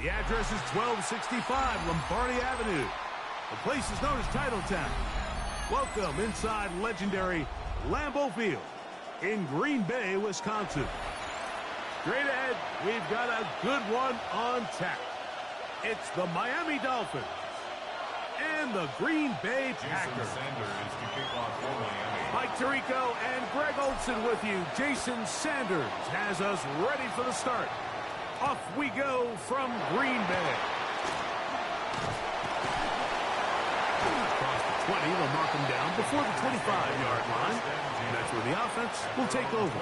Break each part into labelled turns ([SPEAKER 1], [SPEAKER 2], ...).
[SPEAKER 1] The address is 1265 Lombardi Avenue. The place is known as Titletown. Welcome inside legendary Lambeau Field in Green Bay, Wisconsin. Straight ahead, we've got a good one on tap. It's the Miami Dolphins and the Green Bay Packers. Mike Tirico and Greg Olson with you. Jason Sanders has us ready for the start. Off we go from Green Bay. Across the 20, they'll mark them down before the 25-yard line. And that's where the offense will take over.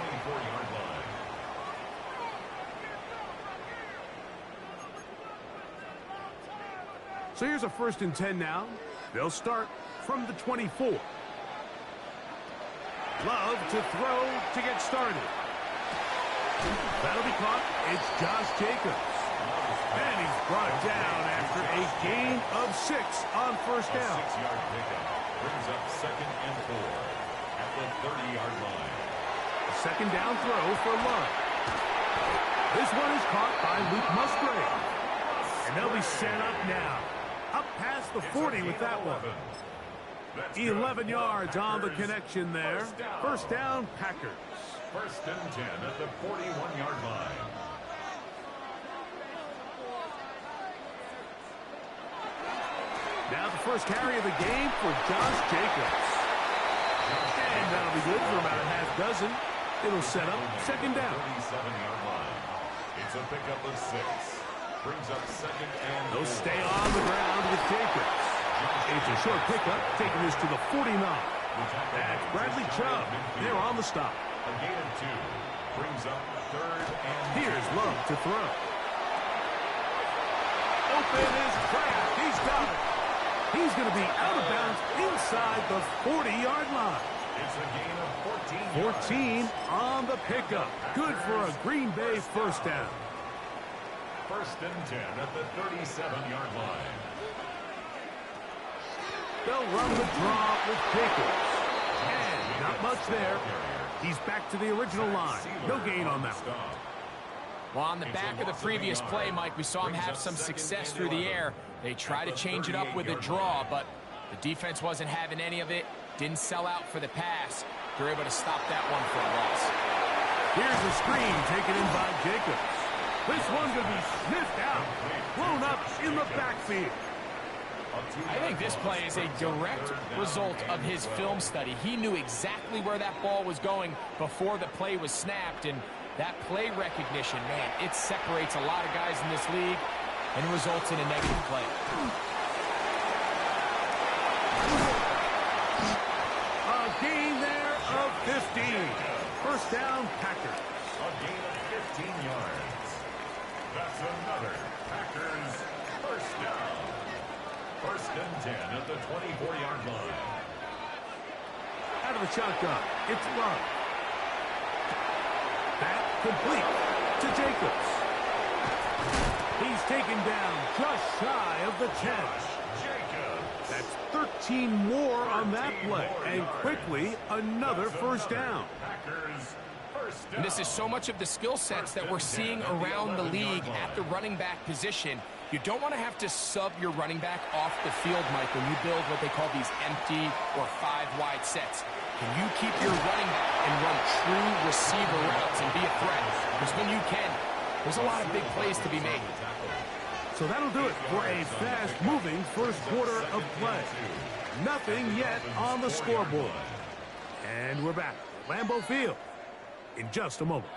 [SPEAKER 1] So here's a 1st and 10 now. They'll start from the 24. Love to throw to get started. That'll be caught. It's Josh Jacobs. And he's brought down after a gain of 6 on 1st down.
[SPEAKER 2] 6-yard pickup brings up 2nd and 4 at the 30-yard line.
[SPEAKER 1] A 2nd down throw for Love. This one is caught by Luke Musgrave. And they'll be set up now. Up past the 40 with that one. 11 yards on the connection there. 1st down, Packers.
[SPEAKER 2] 1st and 10 at the 41-yard line.
[SPEAKER 1] Now the first carry of the game for Josh Jacobs. And that'll be good for about a half dozen. It'll set up 2nd down.
[SPEAKER 2] 37-yard line. It's a pickup of 6. Brings up 2nd and 4.
[SPEAKER 1] They'll stay on the ground with Jacobs. It's a short pickup, taking this to the 49. That's Bradley Chubb. They're on the stop.
[SPEAKER 2] A gain of 2 brings up 3rd and 2.
[SPEAKER 1] Here's Love to throw. Open is Kraft. He's got it. He's going to be out of bounds inside the 40-yard line.
[SPEAKER 2] It's a gain of
[SPEAKER 1] 14 on the pickup. Good for a Green Bay 1st down.
[SPEAKER 2] 1st and 10 at the 37-yard line.
[SPEAKER 1] They'll run the draw with Jacobs. And not much there. He's back to the original line. No gain on that one.
[SPEAKER 3] Well, on the back of the previous play, Mike, we saw him have some success through the air. They tried to change it up with a draw, but the defense wasn't having any of it. Didn't sell out for the pass. They're able to stop that one for a loss.
[SPEAKER 1] Here's a screen taken in by Jacobs. This one's going to be sniffed out. Blown up in the backfield.
[SPEAKER 3] I think this play is a direct result of his film study. He knew exactly where that ball was going before the play was snapped, and that play recognition, man, it separates a lot of guys in this league and results in a negative play.
[SPEAKER 1] A gain there of 15. 1st down, Packers.
[SPEAKER 2] A gain of 15 yards. That's another Packers 1st down. 1st and 10 at the 24-yard line.
[SPEAKER 1] Out of the shotgun, it's Love. That complete to Jacobs. He's taken down just shy of the 10.
[SPEAKER 2] Jacobs.
[SPEAKER 1] That's 13 more on that play, and quickly another 1st down.
[SPEAKER 2] Packers 1st down.
[SPEAKER 3] And this is so much of the skill sets that we're seeing around the league at the running back position. You don't want to have to sub your running back off the field, Mike, when you build what they call these empty or 5-wide sets. Can you keep your running back and run true receiver routes and be a threat? Because when you can, there's a lot of big plays to be made.
[SPEAKER 1] So that'll do it for a fast-moving 1st quarter of play. Nothing yet on the scoreboard. And we're back at Lambeau Field in just a moment.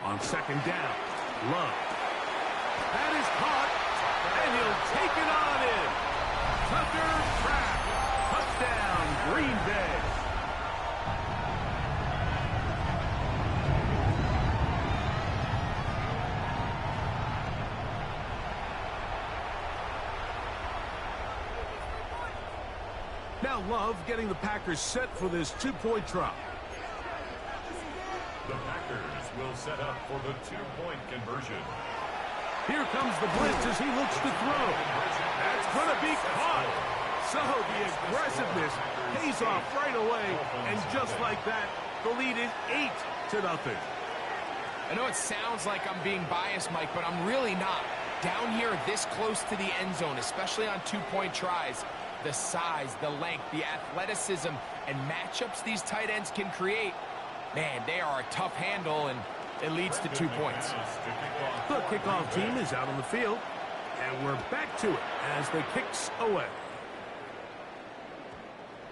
[SPEAKER 1] On 2nd down, Love. That is caught, and he'll take it on in. Tucker Kraft. Touchdown, Green Bay. Now Love getting the Packers set for this two-point try.
[SPEAKER 2] The Packers will set up for the two-point conversion.
[SPEAKER 1] Here comes the blitz as he looks to throw. That's going to be caught. So the aggressiveness pays off right away. And just like that, the lead is 8-0.
[SPEAKER 3] I know it sounds like I'm being biased, Mike, but I'm really not. Down here this close to the end zone, especially on two-point tries, the size, the length, the athleticism, and matchups these tight ends can create, man, they are a tough handle, and it leads to 2 points.
[SPEAKER 1] The kickoff team is out on the field, and we're back to it as the kick's away.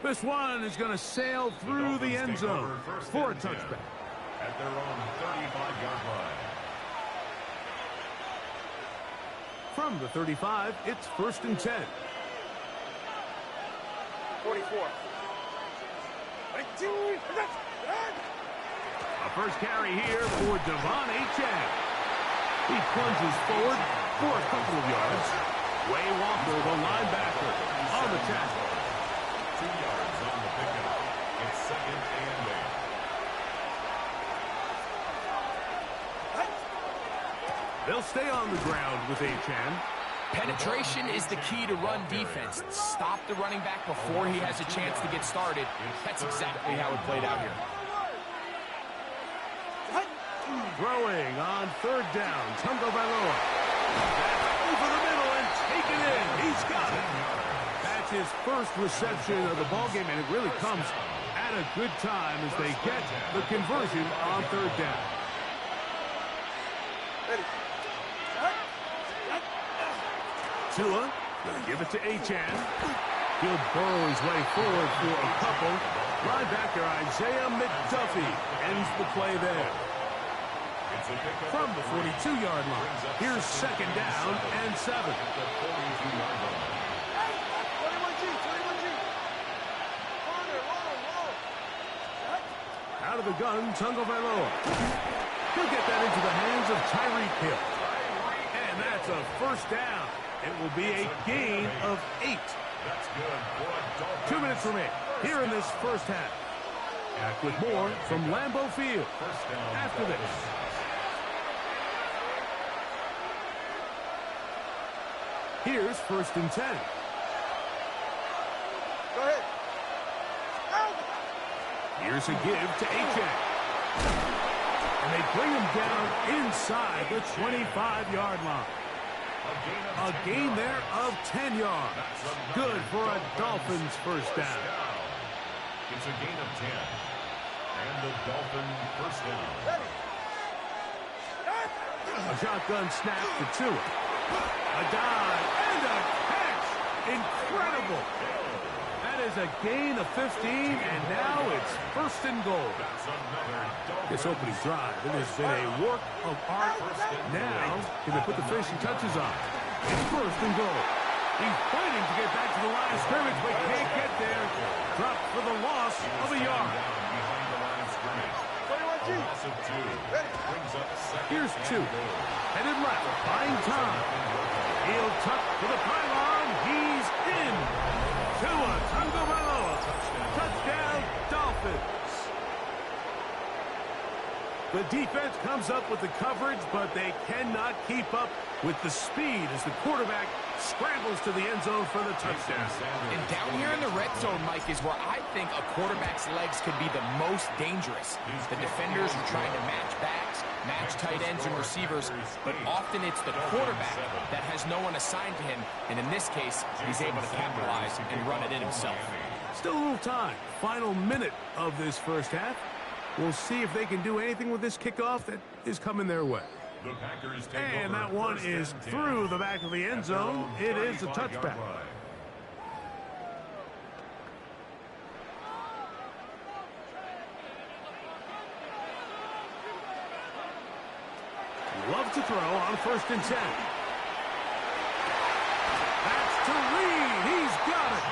[SPEAKER 1] This one is going to sail through the end zone for a touchback.
[SPEAKER 2] At their own 35-yard line.
[SPEAKER 1] From the 35, it's 1st and 10.
[SPEAKER 4] 44.
[SPEAKER 1] A first carry here for Devon Achane. He plunges forward for a couple of yards. Way Walker, the linebacker, on the tackle.
[SPEAKER 2] 2 yards on the pickup. It's 2nd and 8.
[SPEAKER 1] They'll stay on the ground with Achane.
[SPEAKER 3] Penetration is the key to run defense. Stop the running back before he has a chance to get started. That's exactly how it played out here.
[SPEAKER 1] Throwing on 3rd down, Tagovailoa. That's over the middle and taken in. He's got it. That's his first reception of the ballgame, and it really comes at a good time as they get the conversion on 3rd down. Tua gonna give it to Achane. He'll burrow his way forward for a couple. Linebacker Isaiah McDuffie ends the play there. From the 42-yard line, here's 2nd down and 7. Out of the gun, Tagovailoa. He'll get that into the hands of Tyreek Hill. And that's a 1st down. It will be a gain of 8. 2 minutes remain here in this first half. Back with more from Lambeau Field after this. Here's 1st and 10.
[SPEAKER 4] Go ahead.
[SPEAKER 1] Here's a give to Achane. And they bring him down inside the 25-yard line. A gain there of 10 yards. Good for a Dolphins 1st down.
[SPEAKER 2] It's a gain of 10. And the Dolphins 1st down.
[SPEAKER 1] A shotgun snap to Tua. A dive and a catch. Incredible. That is a gain of 15, and now it's 1st and goal. This opening drive, it has been a work of art. Now, can they put the finishing touches on? It's 1st and goal. He's fighting to get back to the line of scrimmage, but can't get there. Dropped for the loss of a yard. Here's 2. Headed left, buying time. He'll tuck for the pylon. He's in. Tua Tagovailoa. Touchdown, Dolphins. The defense comes up with the coverage, but they cannot keep up with the speed as the quarterback scrambles to the end zone for the touchdown.
[SPEAKER 3] And down here in the red zone, Mike, is where I think a quarterback's legs can be the most dangerous. The defenders are trying to match backs, match tight ends and receivers, but often it's the quarterback that has no one assigned to him, and in this case, he's able to capitalize and run it in himself.
[SPEAKER 1] Still a little time. Final minute of this first half. We'll see if they can do anything with this kickoff that is coming their way. And that one is through the back of the end zone. It is a touchback. Love to throw on 1st and 10. That's to Reed. He's got it.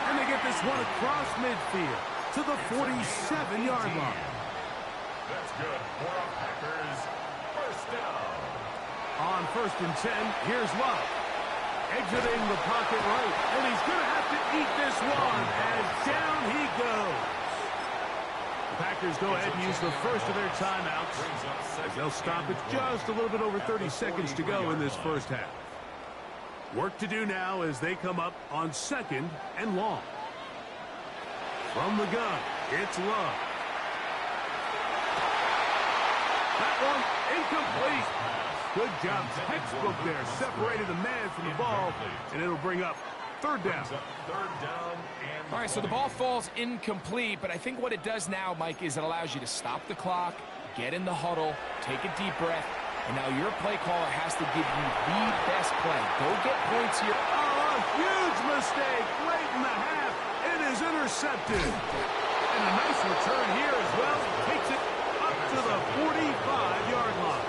[SPEAKER 1] And they get this one across midfield to the 47-yard line.
[SPEAKER 2] That's good for a Packers 1st down.
[SPEAKER 1] On 1st and 10, here's Love. Exiting the pocket right, and he's going to have to eat this one, as down he goes. The Packers go ahead and use the first of their timeouts, as they'll stop it just a little bit over 30 seconds to go in this first half. Work to do now as they come up on 2nd and long. From the gun, it's Love. That one incomplete. Good job, textbook there. Separated the man from the ball, and it'll bring up 3rd down.
[SPEAKER 3] All right, so the ball falls incomplete, but I think what it does now, Mike, is it allows you to stop the clock, get in the huddle, take a deep breath, and now your play caller has to give you the best play. Go get points here.
[SPEAKER 1] Oh, a huge mistake late in the half. It is intercepted. And a nice return here as well. Takes it up to the 45-yard line.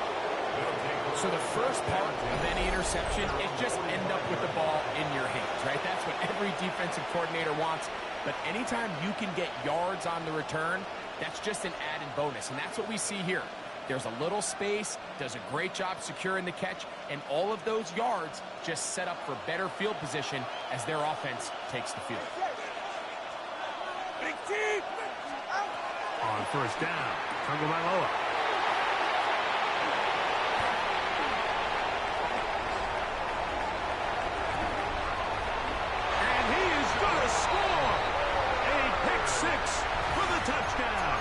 [SPEAKER 3] So the first part of any interception is just end up with the ball in your hands, right? That's what every defensive coordinator wants. But anytime you can get yards on the return, that's just an added bonus. And that's what we see here. There's a little space, does a great job securing the catch, and all of those yards just set up for better field position as their offense takes the field.
[SPEAKER 1] On 1st down, Tagovailoa. And he is going to score! A pick 6 for the touchdown.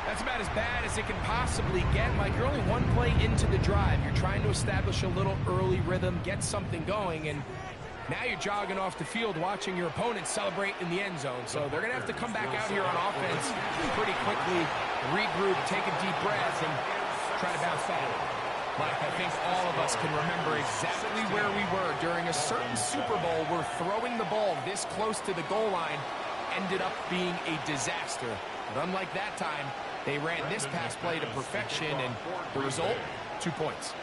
[SPEAKER 3] That's about as bad as it can possibly get, Mike. You're only one play into the drive. You're trying to establish a little early rhythm, get something going, and now you're jogging off the field watching your opponent celebrate in the end zone. So they're going to have to come back out here on offense pretty quickly, regroup, take a deep breath, and try to bounce back. Mike, I think all of us can remember exactly where we were during a certain Super Bowl where throwing the ball this close to the goal line ended up being a disaster. But unlike that time, they ran this pass play to perfection, and the result, 2 points.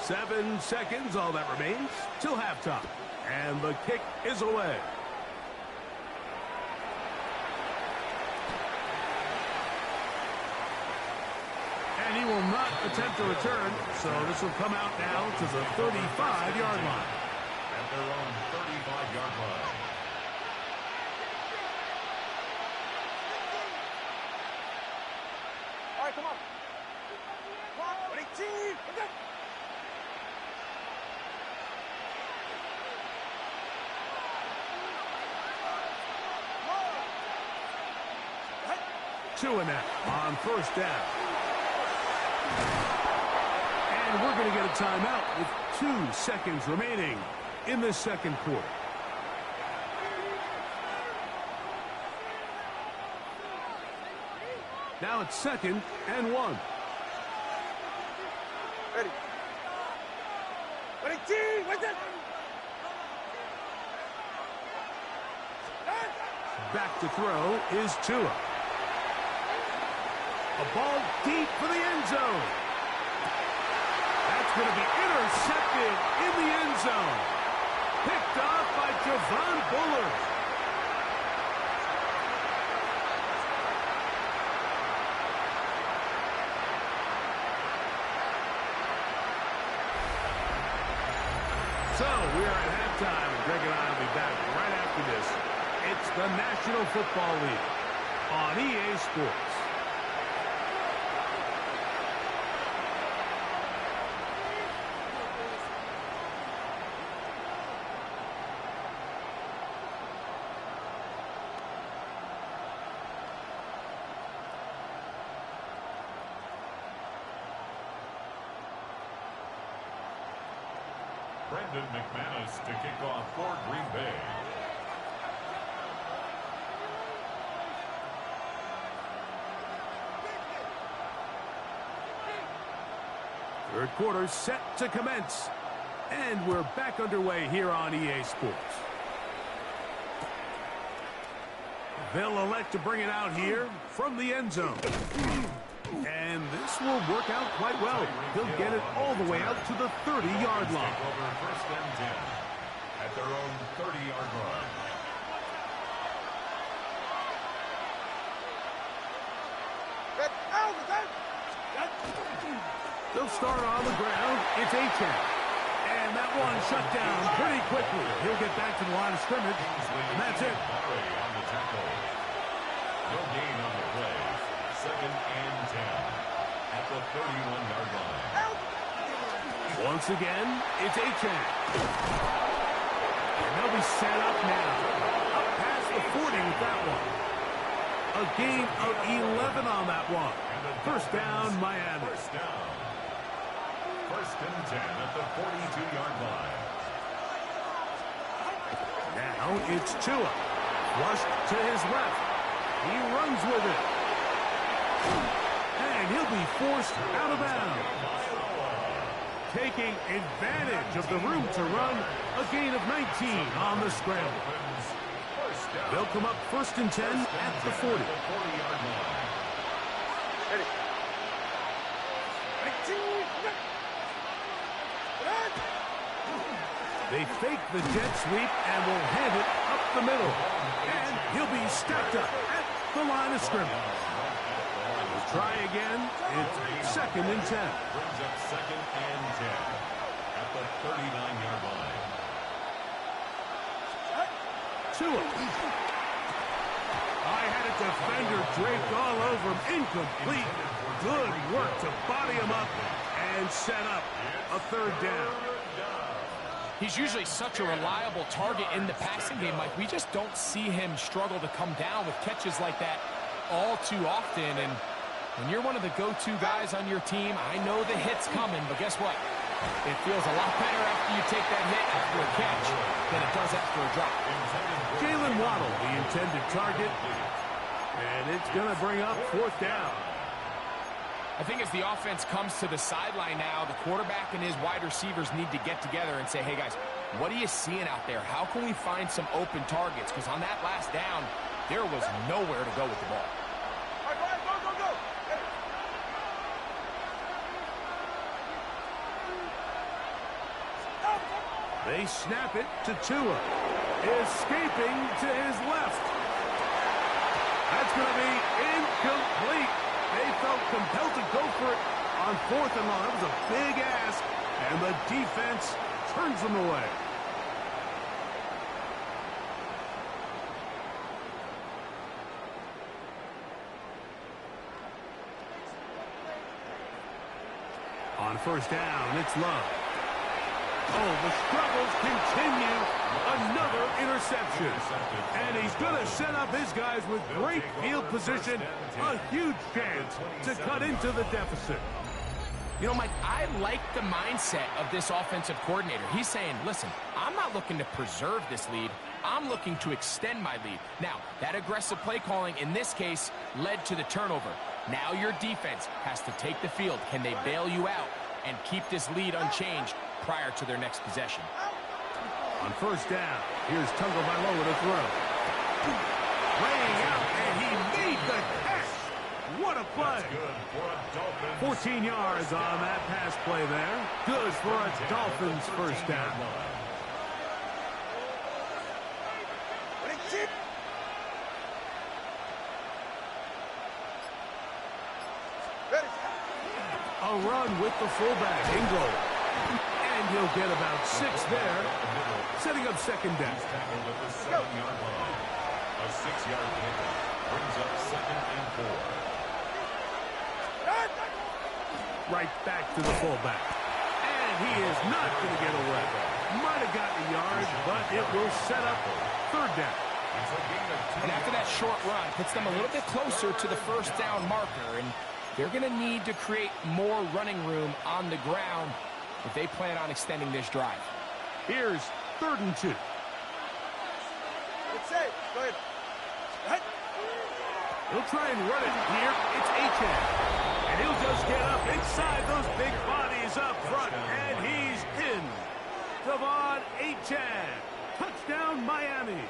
[SPEAKER 1] 7 seconds, all that remains, till halftime. And the kick is away. And he will not attempt to return, so this will come out now to the 35-yard line.
[SPEAKER 2] At their own 35-yard line.
[SPEAKER 4] All right, come on. Ready, team.
[SPEAKER 1] Two and that on 1st down. And we're going to get a timeout with 2 seconds remaining in the 2nd quarter. Now it's 2nd and 1.
[SPEAKER 4] Ready. Ready, team. What's that?
[SPEAKER 1] Back to throw is Tua. A ball deep for the end zone. That's going to be intercepted in the end zone. Picked off by Javon Bullard. So we are at halftime, and Greg and I will be back right after this. It's the National Football League on EA Sports.
[SPEAKER 2] Brendan McManus to kick off for Green Bay.
[SPEAKER 1] Third quarter set to commence. And we're back underway here on EA Sports. They'll elect to bring it out here from the end zone. And this will work out quite well. He'll get it all the way out to the 30-yard line.
[SPEAKER 2] Over 1st and 10 at their own 30-yard line.
[SPEAKER 1] They'll start on the ground. It's A-Chan. And that one shut down pretty quickly. He'll get back to the line of scrimmage, and that's it.
[SPEAKER 2] On the tackle. No gain on the play. 2nd and 10 at the 31-yard line.
[SPEAKER 1] Once again, it's A-Chan. And they'll be set up now. Up past the 40 with that one. A gain of 11 on that one. First down, Miami.
[SPEAKER 2] First down. 1st and 10 at the 42-yard line.
[SPEAKER 1] Now it's Tua. Flushed to his left. He runs with it. And he'll be forced out of bounds. Taking advantage of the room to run. A gain of 19 on the scramble. They'll come up 1st and 10 at the 40.
[SPEAKER 4] Ready. 19.
[SPEAKER 1] They fake the jet sweep and will hand it up the middle. And he'll be stepped up at the line of scrimmage. We'll try again. It's 2nd and 10.
[SPEAKER 2] Brings up 2nd and 10 at the 39-yard line.
[SPEAKER 1] Tua. I had a defender draped all over him. Incomplete. Good work to body him up and set up a 3rd down.
[SPEAKER 3] He's usually such a reliable target in the passing game, Mike. We just don't see him struggle to come down with catches like that all too often. And when you're one of the go-to guys on your team, I know the hit's coming, but guess what? It feels a lot better after you take that hit after a catch than it does after a drop.
[SPEAKER 1] Jalen Waddle, the intended target. And it's going to bring up 4th down.
[SPEAKER 3] I think as the offense comes to the sideline now, the quarterback and his wide receivers need to get together and say, hey, guys, what are you seeing out there? How can we find some open targets? Because on that last down, there was nowhere to go with the ball.
[SPEAKER 4] All right, go.
[SPEAKER 1] They snap it to Tua. Escaping to his left. That's going to be incomplete. They felt compelled to go for it on 4th and long. That was a big ask, and the defense turns them away. On 1st down, it's Love. Oh, the struggles continue. Another interception. And he's going to set up his guys with great field position. A huge chance to cut into the deficit.
[SPEAKER 3] You know, Mike, I like the mindset of this offensive coordinator. He's saying, listen, I'm not looking to preserve this lead. I'm looking to extend my lead. Now, that aggressive play calling in this case led to the turnover. Now your defense has to take the field. Can they bail you out and keep this lead unchanged prior to their next possession?
[SPEAKER 1] On 1st down, here's Tagovailoa to throw. Laying out, and he made the catch. What a play. 14 yards on that pass play there. Good for a Dolphins 1st down.
[SPEAKER 4] Ready.
[SPEAKER 1] A run with the fullback, Ingle. And he'll get about 6 there, setting up 2nd down.
[SPEAKER 2] A 6-yard pickup brings up 2nd and 4.
[SPEAKER 1] Right back to the fullback. And he is not going to get away. Might have gotten a yard, but it will set up 3rd down.
[SPEAKER 3] And after that short run, puts them a little bit closer to the 1st down marker. And they're going to need to create more running room on the ground if they plan on extending this drive.
[SPEAKER 1] Here's 3rd and 2.
[SPEAKER 4] It's safe. Go ahead. Right.
[SPEAKER 1] He'll try and run it here. It's A-Chan. And he'll just get up inside those big bodies up front. And he's in. Devon A-Chan. Touchdown, Miami.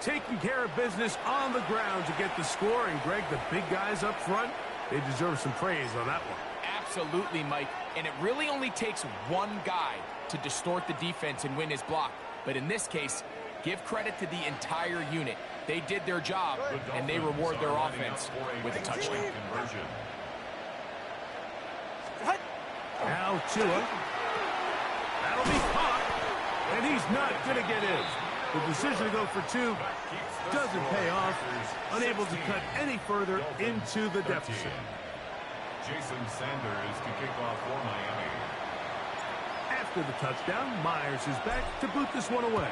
[SPEAKER 1] Taking care of business on the ground to get the score. And, Greg, the big guys up front, they deserve some praise on that one.
[SPEAKER 3] Absolutely, Mike. And it really only takes one guy to distort the defense and win his block. But in this case, give credit to the entire unit. They did their job, and they reward their offense with a touchdown.
[SPEAKER 1] with Tua. That'll be caught, and he's not going to get in. The decision to go for two doesn't pay off, unable to cut any further into the deficit.
[SPEAKER 2] Jason Sanders to kick off for Miami.
[SPEAKER 1] After the touchdown, Myers is back to boot this one away.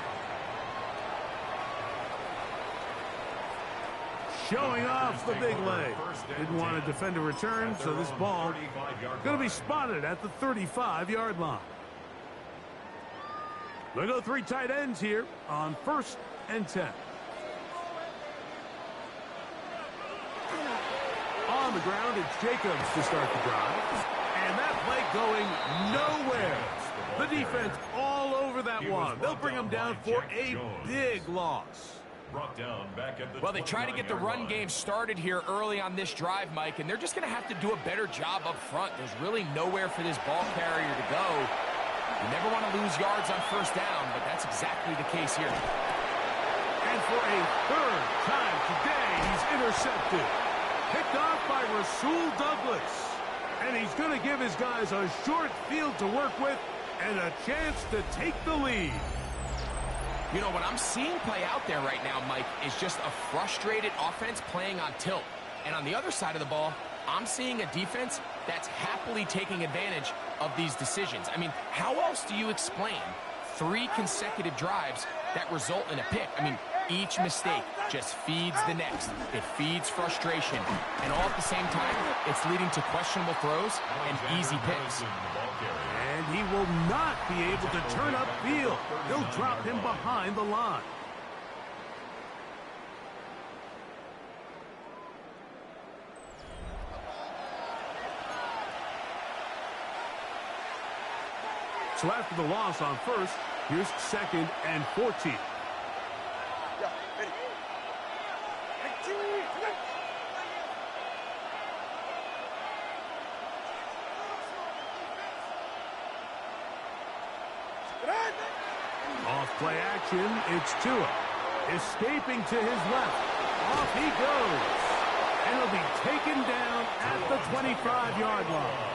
[SPEAKER 1] Showing off the big leg. Didn't want to defend a return, so this ball going to be spotted at the 35-yard line. They go three tight ends here on 1st and 10. On the ground, it's Jacobs to start the drive. And that play going nowhere. The defense all over that one. They'll bring them down for a big loss.
[SPEAKER 3] Well, they try to get the run game started here early on this drive, Mike, and they're just going to have to do a better job up front. There's really nowhere for this ball carrier to go. You never want to lose yards on 1st down, but that's exactly the case here.
[SPEAKER 1] And for a 3rd time today, he's intercepted. Picked off by Rasul Douglas. And he's going to give his guys a short field to work with and a chance to take the lead.
[SPEAKER 3] You know, what I'm seeing play out there right now, Mike, is just a frustrated offense playing on tilt. And on the other side of the ball, I'm seeing a defense that's happily taking advantage of these decisions. I mean, how else do you explain 3 consecutive drives that result in a pick? I mean, each mistake just feeds the next. It feeds frustration. And all at the same time, it's leading to questionable throws and easy picks.
[SPEAKER 1] And he will not be able to turn upfield. They'll drop him behind the line. So after the loss on 1st, here's 2nd and 14. Off play action, it's Tua. Escaping to his left. Off he goes. And he'll be taken down at the 25-yard line.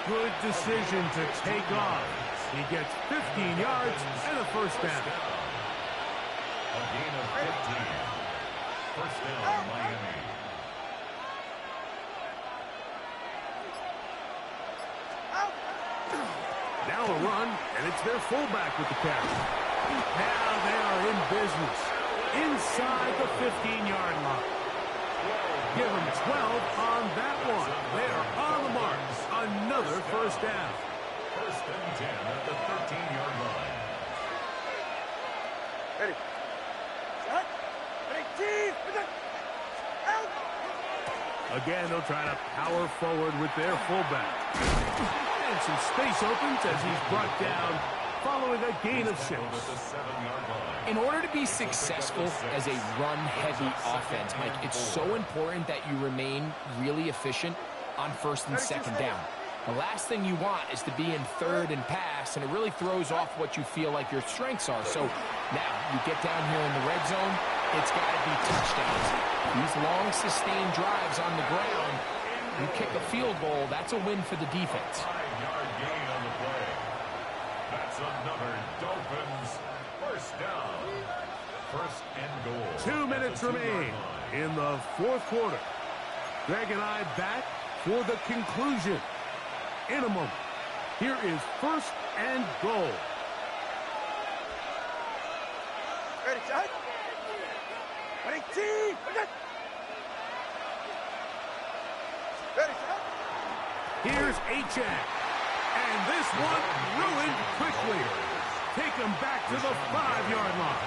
[SPEAKER 1] Good decision to take off. He gets 15 yards and a 1st down.
[SPEAKER 2] A gain of 15. 1st down, Miami.
[SPEAKER 1] Now a run, and it's their fullback with the catch. Now they are in business. Inside the 15-yard line. Give them 12 on that one. They are on the mark. Another 1st down.
[SPEAKER 2] 1st and 10 at the 13-yard line.
[SPEAKER 4] Ready. Set. Ready. Out.
[SPEAKER 1] Again, they'll try to power forward with their fullback. And some space opens as he's brought down following a gain of 6.
[SPEAKER 3] In order to be successful as a run-heavy offense, Mike, it's so important that you remain really efficient on 1st and 2nd down. The last thing you want is to be in 3rd and pass, and it really throws off what you feel like your strengths are. So now you get down here in the red zone, it's got to be touchdowns. These long, sustained drives on the ground, you kick a field goal, that's a win for the defense.
[SPEAKER 2] 5-yard gain on the play. That's another Dolphins 1st down. 1st and goal.
[SPEAKER 1] 2 minutes remain in the 4th quarter. Greg and I back for the conclusion. In a moment, here is 1st and goal.
[SPEAKER 4] Ready, set. Ready, team. Ready, set.
[SPEAKER 1] Here's Achane. And this one ruined quickly. Take him back to the 5-yard line.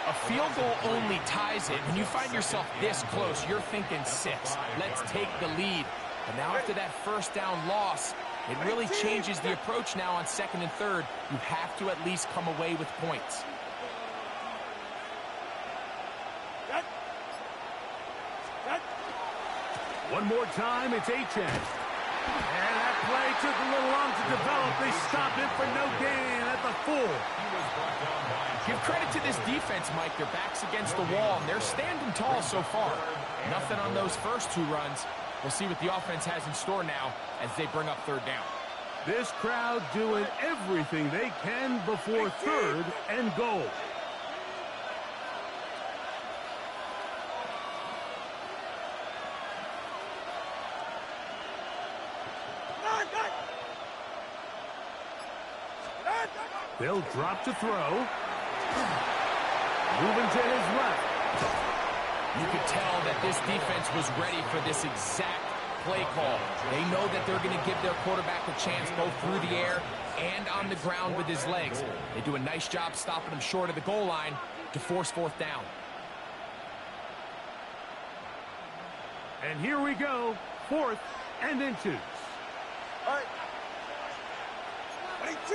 [SPEAKER 3] A field goal only ties it. When you find yourself this close, you're thinking 6. Let's take the lead. But now after that 1st down loss, it really changes the approach now on 2nd and 3rd. You have to at least come away with points.
[SPEAKER 1] One more time, it's Achane. And that play took a little long to develop. They stopped it for no gain at the 4.
[SPEAKER 3] Give credit to this defense, Mike. Their back's against the wall, and they're standing tall so far. Nothing on those first 2 runs. We'll see what the offense has in store now as they bring up third down.
[SPEAKER 1] This crowd doing everything they can before third and goal. They'll drop to throw. Moving to his left.
[SPEAKER 3] You could tell that this defense was ready for this exact play call. They know that they're going to give their quarterback a chance both through the air and on the ground with his legs. They do a nice job stopping him short of the goal line to force fourth down.
[SPEAKER 1] And here we go, 4th and inches.
[SPEAKER 4] All right. 22.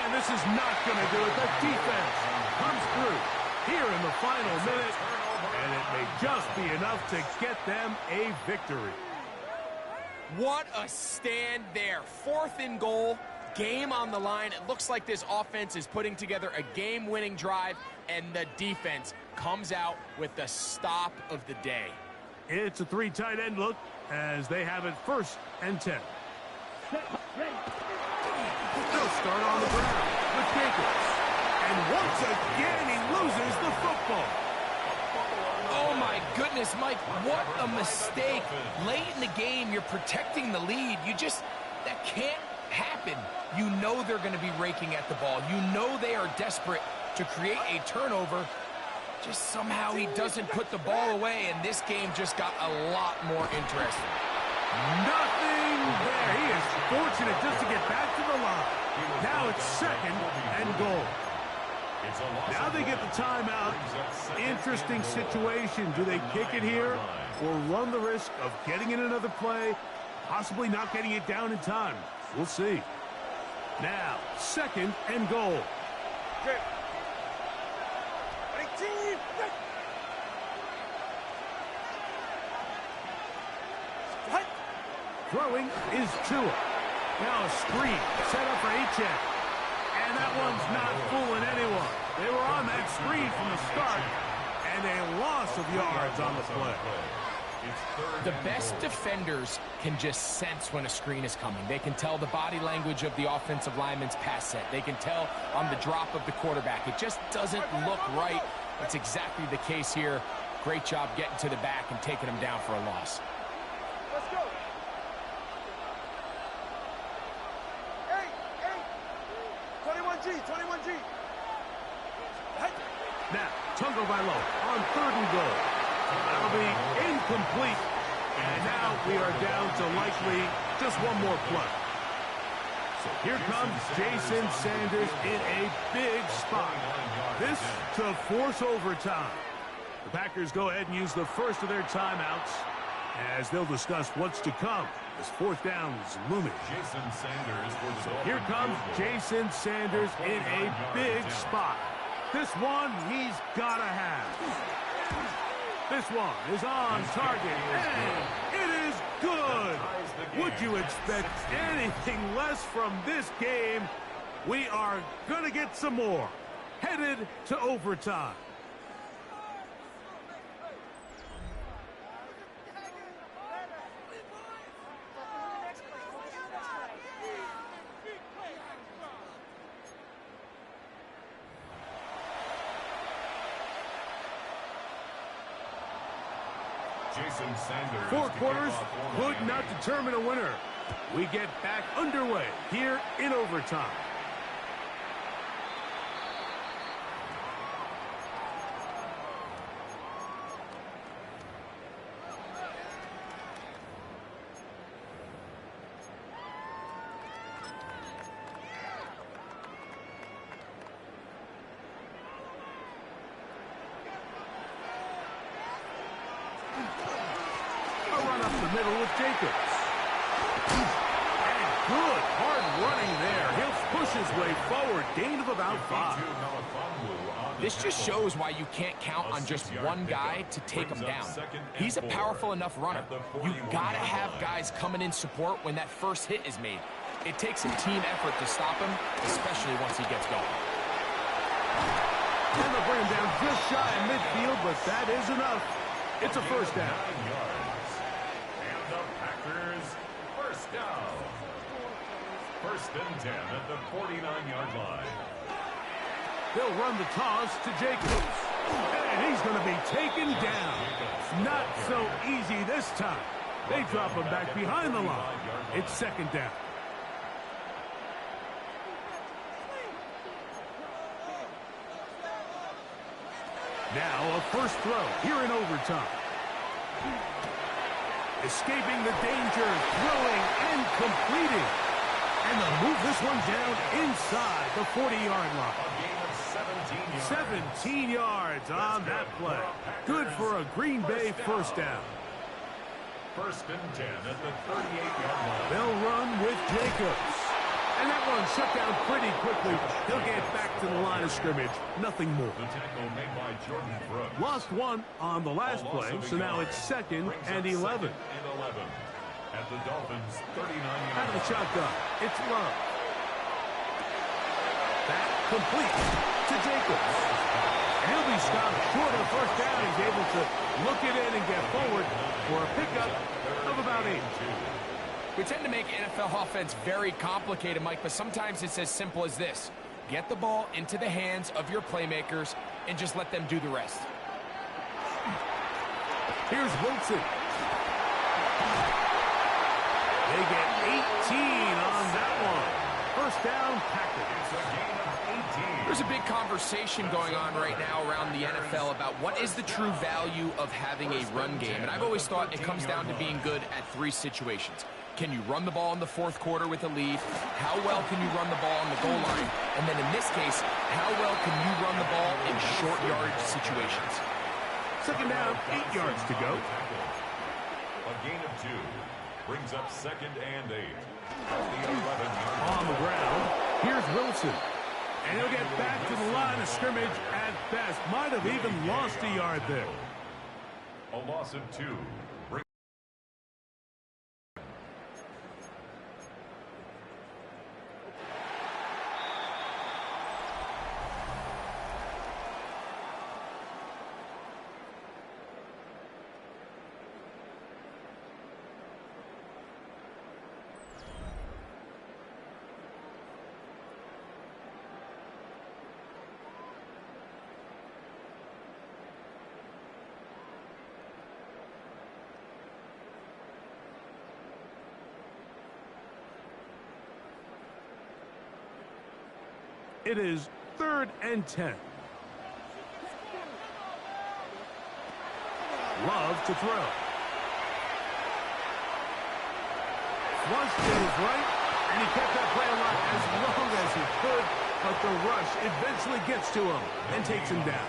[SPEAKER 1] And this is not going to do it. The defense comes through here in the final minute, and it may just be enough to get them a victory.
[SPEAKER 3] What a stand there. 4th and goal, game on the line. It looks like this offense is putting together a game-winning drive, and the defense comes out with the stop of the day.
[SPEAKER 1] It's a 3 tight end look as they have it 1st and 10. They'll start on the ground with Jacobs. And once again, he loses the football.
[SPEAKER 3] Oh, my goodness, Mike, what a mistake. Late in the game, you're protecting the lead. That can't happen. You know they're going to be raking at the ball. You know they are desperate to create a turnover. Just somehow he doesn't put the ball away, and this game just got a lot more interesting.
[SPEAKER 1] Nothing there. He is fortunate just to get back to the line. Now it's 2nd and goal. Now they get the timeout. Interesting situation. Do they kick it here or run the risk of getting in another play, possibly not getting it down in time? We'll see. Now, 2nd and goal.
[SPEAKER 4] Okay. 18.
[SPEAKER 1] Throwing is Tua. Now a screen set up for H.N. And that one's not fooling anyone. They were on that screen from the start, and a loss of yards on the play.
[SPEAKER 3] The best defenders can just sense when a screen is coming. They can tell the body language of the offensive lineman's pass set. They can tell on the drop of the quarterback. It just doesn't look right. That's exactly the case here. Great job getting to the back and taking him down for a loss.
[SPEAKER 4] Let's go. Hey. 21G.
[SPEAKER 1] Now, Tagovailoa on 3rd and goal. That'll be incomplete. And now we are down to likely just one more play. So here comes Jason Sanders in a big spot. This to force overtime. The Packers go ahead and use the first of their timeouts as they'll discuss what's to come as 4th down is looming. So here comes Jason Sanders in a big spot. This one he's got to have. This one is on target, and it is good. Would you expect anything less from this game? We are going to get some more. Headed to overtime.
[SPEAKER 2] Jason Sanders.
[SPEAKER 1] 4 quarters would not determine a winner. We get back underway here in overtime. Middle with Jacobs. And good hard running there. He'll push his way forward. Gain of about 5.
[SPEAKER 3] This just shows why you can't count on just one guy to take him down. He's a powerful enough runner. You've got to have guys coming in support when that first hit is made. It takes a team effort to stop him, especially once he gets going.
[SPEAKER 1] And they'll bring him down just shy of midfield, but that is enough. It's a first down.
[SPEAKER 2] 9 yards. And the Packers first down. First and 10 at the 49-yard line.
[SPEAKER 1] They'll run the toss to Jacobs. And he's going to be taken down. Not so easy this time. They drop him back behind the line. It's second down. Now a first throw here in overtime. Escaping the danger, throwing and completing. And they'll move this one down inside the 40-yard line.
[SPEAKER 2] A gain of 17 yards.
[SPEAKER 1] 17 yards on that play. Good for a Green Bay first down.
[SPEAKER 2] First and 10 at the 38-yard line.
[SPEAKER 1] They'll run with Jacobs. And that one shut down pretty quickly. He'll get back to the line of scrimmage. Nothing more.
[SPEAKER 2] The tackle made by Jordan Brooks.
[SPEAKER 1] Lost one on the last play, so now it's second and 11.
[SPEAKER 2] Second and 11 at the Dolphins' 39-yard
[SPEAKER 1] Out of the
[SPEAKER 2] line.
[SPEAKER 1] shotgun, it's Love. That completes to Jacobs. And he'll be stopped short of the first down. He's able to look it in and get forward for a pickup of about 8.
[SPEAKER 3] We tend to make NFL offense very complicated, Mike, but sometimes it's as simple as this. Get the ball into the hands of your playmakers and just let them do the rest.
[SPEAKER 1] Here's Wilson. They get 18 on that one. First down, Packers.
[SPEAKER 2] It's a gain of 18.
[SPEAKER 3] There's a big conversation going on right now around the NFL about what is the true value of having a run game. And I've always thought it comes down to being good at 3 situations. Can you run the ball in the fourth quarter with a lead? How well can you run the ball on the goal line? And then in this case, how well can you run the ball in short yardage situations?
[SPEAKER 1] Second down, 8 yards to go.
[SPEAKER 2] A gain of 2 brings up second and 8 at the 11-yard line.
[SPEAKER 1] On the ground, here's Wilson. And he'll get back to the line of scrimmage at best. Might have even lost a yard there.
[SPEAKER 2] A loss of 2.
[SPEAKER 1] It is third and 10. Love to throw. Flushed to his right, and he kept that play alive as long as he could, but the rush eventually gets to him and takes him down.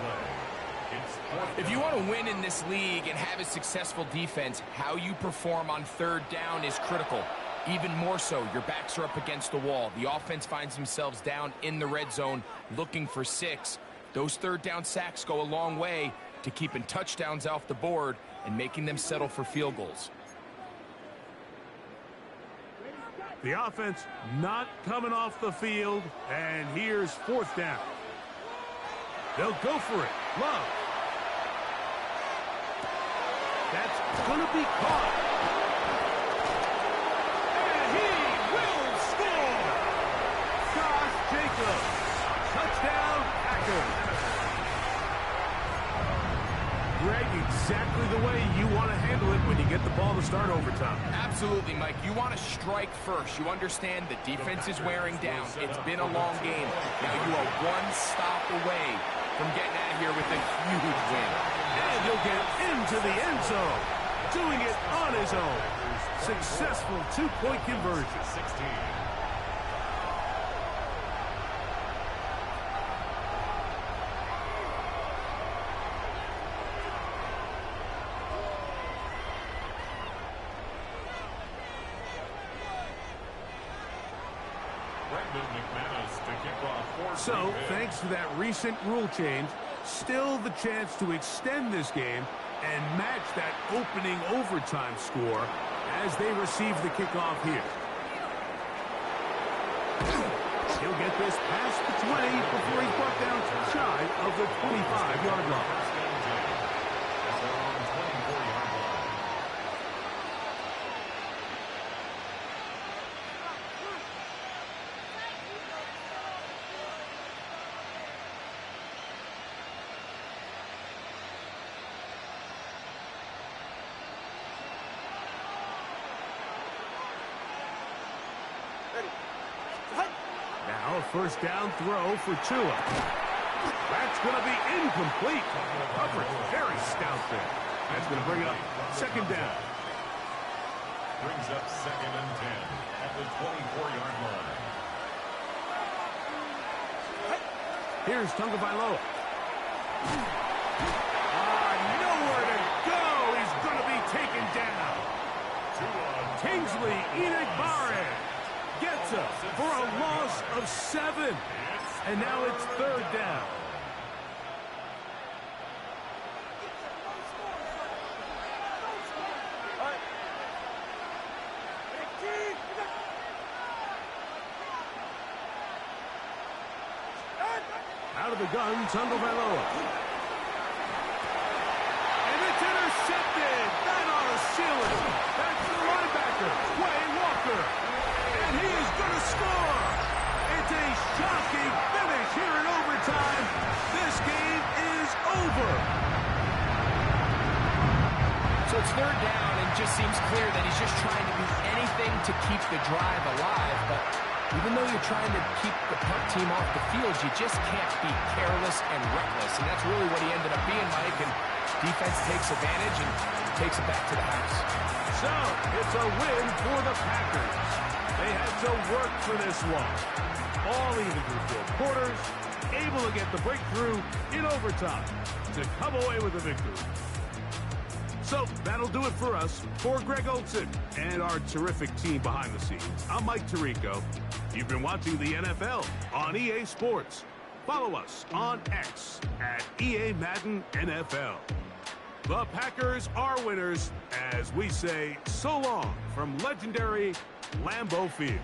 [SPEAKER 3] If you want to win in this league and have a successful defense, how you perform on third down is critical. Even more so, your backs are up against the wall. The offense finds themselves down in the red zone looking for 6. Those third down sacks go a long way to keeping touchdowns off the board and making them settle for field goals.
[SPEAKER 1] The offense not coming off the field, and here's fourth down. They'll go for it. Love. That's going to be caught. Touchdown, Packers. Greg, exactly the way you want to handle it when you get the ball to start overtime.
[SPEAKER 3] Absolutely, Mike. You want to strike first. You understand the defense is wearing down. It's been a long game. Now you are one stop away from getting out of here with a huge win.
[SPEAKER 1] And he'll get into the end zone, doing it on his own. Successful 2-point conversion.
[SPEAKER 2] 16.
[SPEAKER 1] So, thanks to that recent rule change, still the chance to extend this game and match that opening overtime score as they receive the kickoff here. He'll get this past the 20 before he's brought down shy of the 25-yard line. Now a first down throw for Tua. That's going to be incomplete. Coverage very stout there. That's going to bring up second down.
[SPEAKER 2] Brings up 2nd and 10 at the 24-yard line.
[SPEAKER 1] Here's Tagovailoa. Nowhere to go. He's going to be taken down. Kingsley Enagbare gets us for a loss of 7. And now it's third down. Out of the gun, Tagovailoa. And it's intercepted. That ought to seal it. That's the linebacker, Quay Walker. And he is going to score. It's a shocking finish here in overtime. This game is over.
[SPEAKER 3] So it's third down, and it just seems clear that he's just trying to do anything to keep the drive alive. But even though you're trying to keep the punt team off the field, you just can't be careless and reckless. And that's really what he ended up being, Mike. And defense takes advantage and takes it back to the house.
[SPEAKER 1] So it's a win for the Packers. They had to work for this one. All even through 4 quarters, able to get the breakthrough in overtime to come away with a victory. So that'll do it for us. For Greg Olsen and our terrific team behind the scenes, I'm Mike Tirico. You've been watching the NFL on EA Sports. Follow us on X at EA Madden NFL. The Packers are winners as we say so long from legendary Lambeau Field.